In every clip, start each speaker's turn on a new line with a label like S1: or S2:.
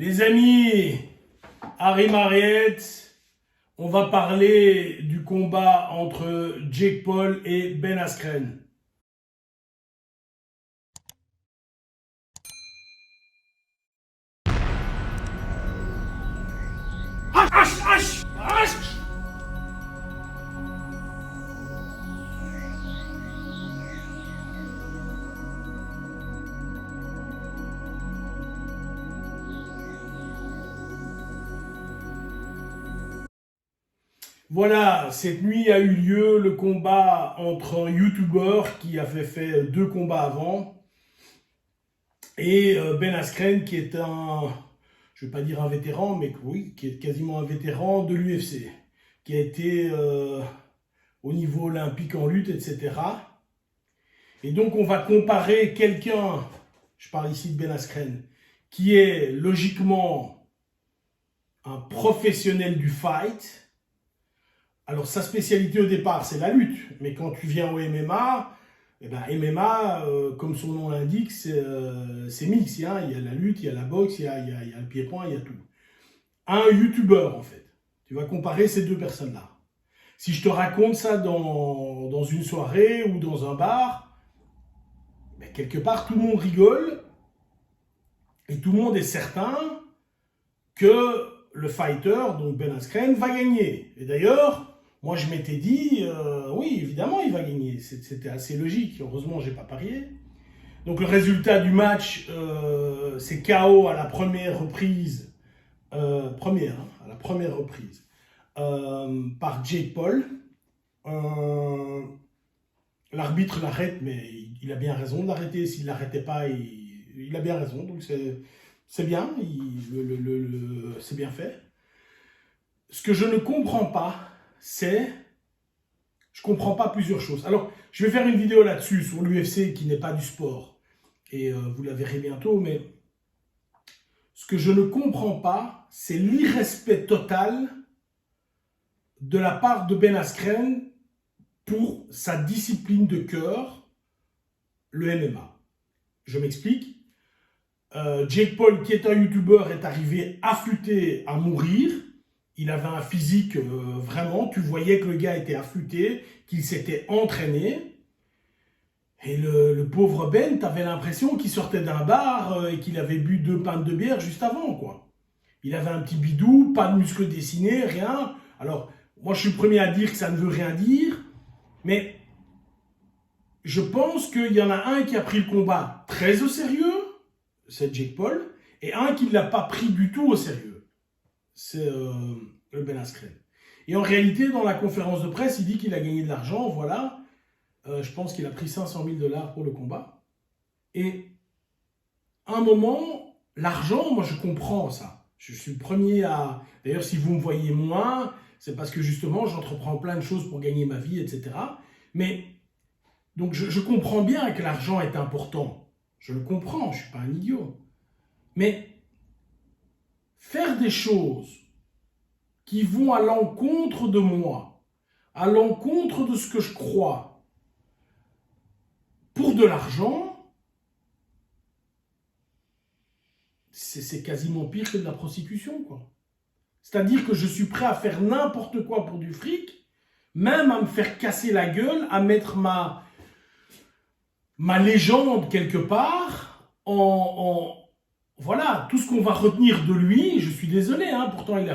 S1: Les amis, Harry Mariette, on va parler du combat entre Jake Paul et Ben Askren. Voilà, cette nuit a eu lieu le combat entre un YouTuber qui avait fait 2 combats avant et Ben Askren qui est je ne vais pas dire un vétéran, mais oui, qui est quasiment un vétéran de l'UFC, qui a été au niveau olympique en lutte, etc. Et donc on va comparer quelqu'un, je parle ici de Ben Askren, qui est logiquement un professionnel du fight. Alors, sa spécialité au départ, c'est la lutte. Mais quand tu viens au MMA, eh ben, MMA, comme son nom l'indique, c'est mix. Hein. Il y a la lutte, il y a la boxe, il y a le pied-point, il y a tout. Un YouTuber, en fait. Tu vas comparer ces 2 personnes-là. Si je te raconte ça dans une soirée ou dans un bar, ben, quelque part, tout le monde rigole. Et tout le monde est certain que le fighter, donc Ben Askren, va gagner. Et d'ailleurs, moi, je m'étais dit, oui, évidemment, il va gagner. C'était assez logique. Heureusement, je n'ai pas parié. Donc, le résultat du match, c'est KO à la première reprise. À la première reprise. Par Jake Paul. L'arbitre l'arrête, mais il a bien raison de l'arrêter. S'il ne l'arrêtait pas, il a bien raison. Donc, c'est bien. C'est bien fait. Ce que je ne comprends pas, je comprends pas plusieurs choses. Alors, je vais faire une vidéo là-dessus, sur l'UFC, qui n'est pas du sport. Et vous la verrez bientôt, mais ce que je ne comprends pas, c'est l'irrespect total de la part de Ben Askren pour sa discipline de cœur, le MMA. Je m'explique. Jake Paul, qui est un YouTuber, est arrivé affûté à mourir. Il avait un physique vraiment, tu voyais que le gars était affûté, qu'il s'était entraîné. Et le pauvre Ben, tu avais l'impression qu'il sortait d'un bar et qu'il avait bu 2 pintes de bière juste avant, quoi. Il avait un petit bidou, pas de muscles dessinés, rien. Alors, moi je suis le premier à dire que ça ne veut rien dire, mais je pense qu'il y en a un qui a pris le combat très au sérieux, c'est Jake Paul, et un qui ne l'a pas pris du tout au sérieux. C'est le Ben Askren. Et en réalité, dans la conférence de presse, il dit qu'il a gagné de l'argent, voilà. Je pense qu'il a pris 500 000 $ pour le combat. Et à un moment, l'argent, moi je comprends ça. Je suis le premier à... D'ailleurs, si vous me voyez moins, c'est parce que justement, j'entreprends plein de choses pour gagner ma vie, etc. Mais, donc je comprends bien que l'argent est important. Je le comprends, je ne suis pas un idiot. Mais faire des choses qui vont à l'encontre de moi, à l'encontre de ce que je crois, pour de l'argent, c'est quasiment pire que de la prostitution, quoi. C'est-à-dire que je suis prêt à faire n'importe quoi pour du fric, même à me faire casser la gueule, à mettre ma légende quelque part voilà, tout ce qu'on va retenir de lui. Je suis désolé, hein, pourtant il a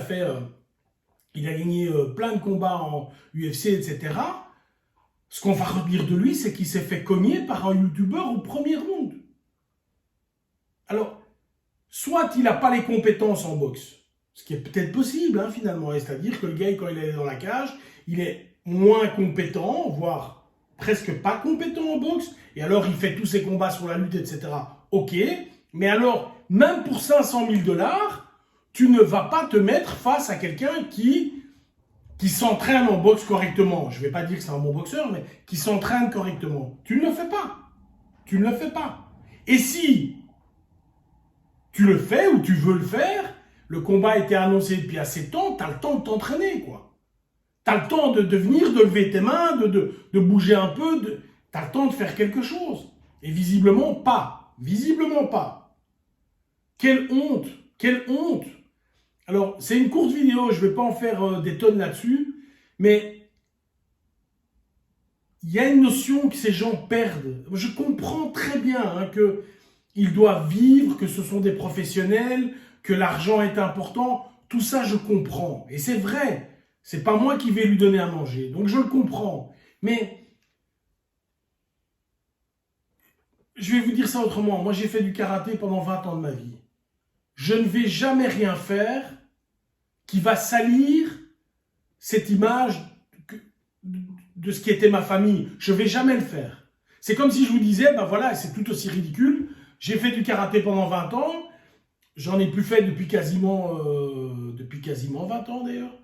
S1: gagné plein de combats en UFC, etc. Ce qu'on va retenir de lui, c'est qu'il s'est fait cogner par un YouTuber au premier round. Alors, soit il n'a pas les compétences en boxe, ce qui est peut-être possible, hein, finalement. C'est-à-dire que le gars, quand il est dans la cage, il est moins compétent, voire presque pas compétent en boxe, et alors il fait tous ses combats sur la lutte, etc. Ok, mais alors, même pour 500 000 $, tu ne vas pas te mettre face à quelqu'un qui s'entraîne en boxe correctement. Je ne vais pas dire que c'est un bon boxeur, mais qui s'entraîne correctement. Tu ne le fais pas. Tu ne le fais pas. Et si tu le fais ou tu veux le faire, le combat a été annoncé depuis assez de temps, tu as le temps de t'entraîner, quoi. Tu as le temps de venir, de lever tes mains, de bouger un peu, tu as le temps de faire quelque chose. Et visiblement pas. Visiblement pas. Quelle honte Quelle honte! Alors, c'est une courte vidéo, je ne vais pas en faire des tonnes là-dessus, mais il y a une notion que ces gens perdent. Je comprends très bien hein, qu'ils doivent vivre, que ce sont des professionnels, que l'argent est important. Tout ça, je comprends. Et c'est vrai, c'est pas moi qui vais lui donner à manger, donc je le comprends. Mais je vais vous dire ça autrement. Moi, j'ai fait du karaté pendant 20 ans de ma vie. Je ne vais jamais rien faire qui va salir cette image de ce qui était ma famille. Je ne vais jamais le faire. C'est comme si je vous disais, ben voilà, c'est tout aussi ridicule. J'ai fait du karaté pendant 20 ans. J'en ai plus fait depuis quasiment 20 ans d'ailleurs.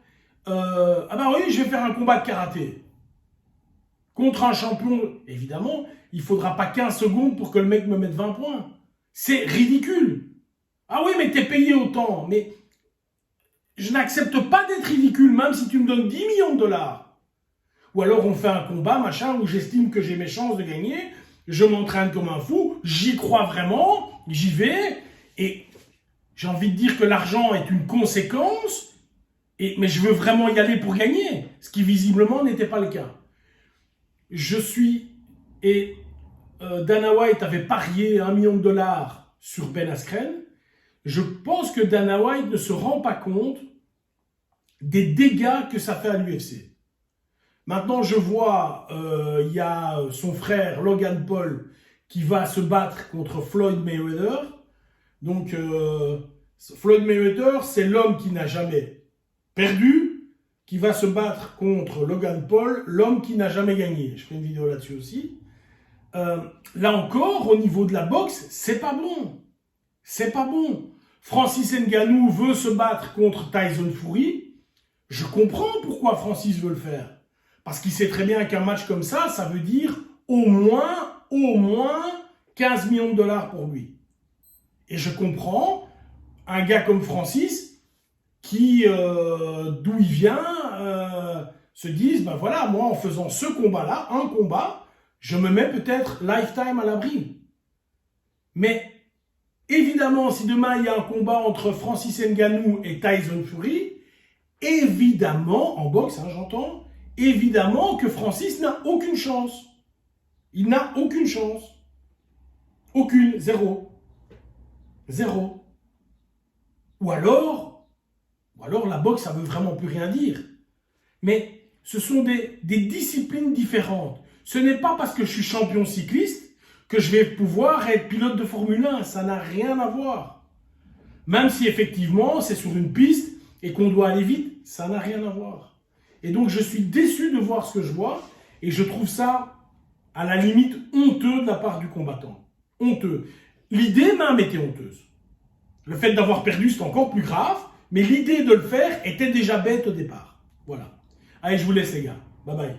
S1: Ah ben oui, je vais faire un combat de karaté. Contre un champion, évidemment, il ne faudra pas 15 secondes pour que le mec me mette 20 points. C'est ridicule. Ah oui, mais t'es payé autant. Mais je n'accepte pas d'être ridicule, même si tu me donnes 10 millions de dollars. Ou alors on fait un combat, machin, où j'estime que j'ai mes chances de gagner. Je m'entraîne comme un fou. J'y crois vraiment. J'y vais. Et j'ai envie de dire que l'argent est une conséquence. Mais je veux vraiment y aller pour gagner. Ce qui visiblement n'était pas le cas. Dana White avait parié 1 million de dollars sur Ben Askren. Je pense que Dana White ne se rend pas compte des dégâts que ça fait à l'UFC. Maintenant, je vois, il y a son frère Logan Paul qui va se battre contre Floyd Mayweather. Donc, Floyd Mayweather, c'est l'homme qui n'a jamais perdu, qui va se battre contre Logan Paul, l'homme qui n'a jamais gagné. Je ferai une vidéo là-dessus aussi. Là encore, au niveau de la boxe, c'est pas bon. C'est pas bon. Francis Ngannou veut se battre contre Tyson Fury. Je comprends pourquoi Francis veut le faire. Parce qu'il sait très bien qu'un match comme ça veut dire au moins 15 millions de dollars pour lui. Et je comprends un gars comme Francis qui, d'où il vient, se disent, ben voilà, moi en faisant ce combat-là, un combat, je me mets peut-être lifetime à l'abri. Mais évidemment, si demain il y a un combat entre Francis Ngannou et Tyson Fury, évidemment, en boxe, hein, j'entends, évidemment que Francis n'a aucune chance. Il n'a aucune chance. Aucune, zéro. Zéro. Ou alors la boxe, ça veut vraiment plus rien dire. Mais ce sont des disciplines différentes. Ce n'est pas parce que je suis champion cycliste que je vais pouvoir être pilote de Formule 1. Ça n'a rien à voir. Même si effectivement, c'est sur une piste et qu'on doit aller vite, ça n'a rien à voir. Et donc, je suis déçu de voir ce que je vois et je trouve ça, à la limite, honteux de la part du combattant. Honteux. L'idée même était honteuse. Le fait d'avoir perdu, c'est encore plus grave, mais l'idée de le faire était déjà bête au départ. Voilà. Allez, je vous laisse les gars. Bye bye.